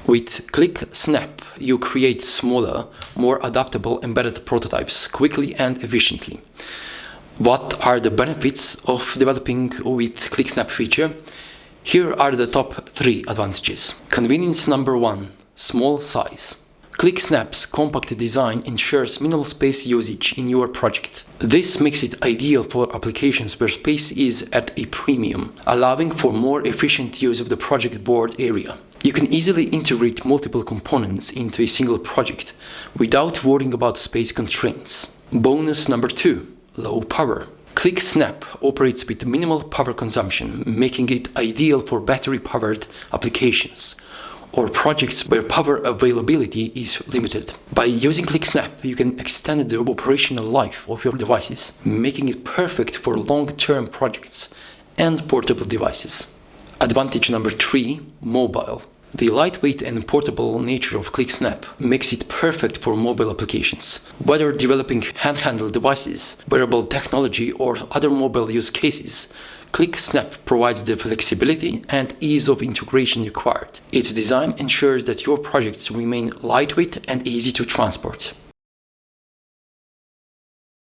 With ClickSnap, you create smaller, more adaptable embedded prototypes quickly and efficiently. What are the benefits of developing with ClickSnap feature? Here are the top 3 advantages. Convenience number 1, small size. ClickSnap's compact design ensures minimal space usage in your project. This makes it ideal for applications where space is at a premium, allowing for more efficient use of the project board area. You can easily integrate multiple components into a single project without worrying about space constraints. Bonus number 2, low power. ClickSnap operates with minimal power consumption, making it ideal for battery-powered applications or projects where power availability is limited. By using ClickSnap, you can extend the operational life of your devices, making it perfect for long-term projects and portable devices. Advantage number 3, mobile. The lightweight and portable nature of ClickSnap makes it perfect for mobile applications. Whether developing handheld devices, wearable technology, or other mobile use cases, ClickSnap provides the flexibility and ease of integration required. Its design ensures that your projects remain lightweight and easy to transport.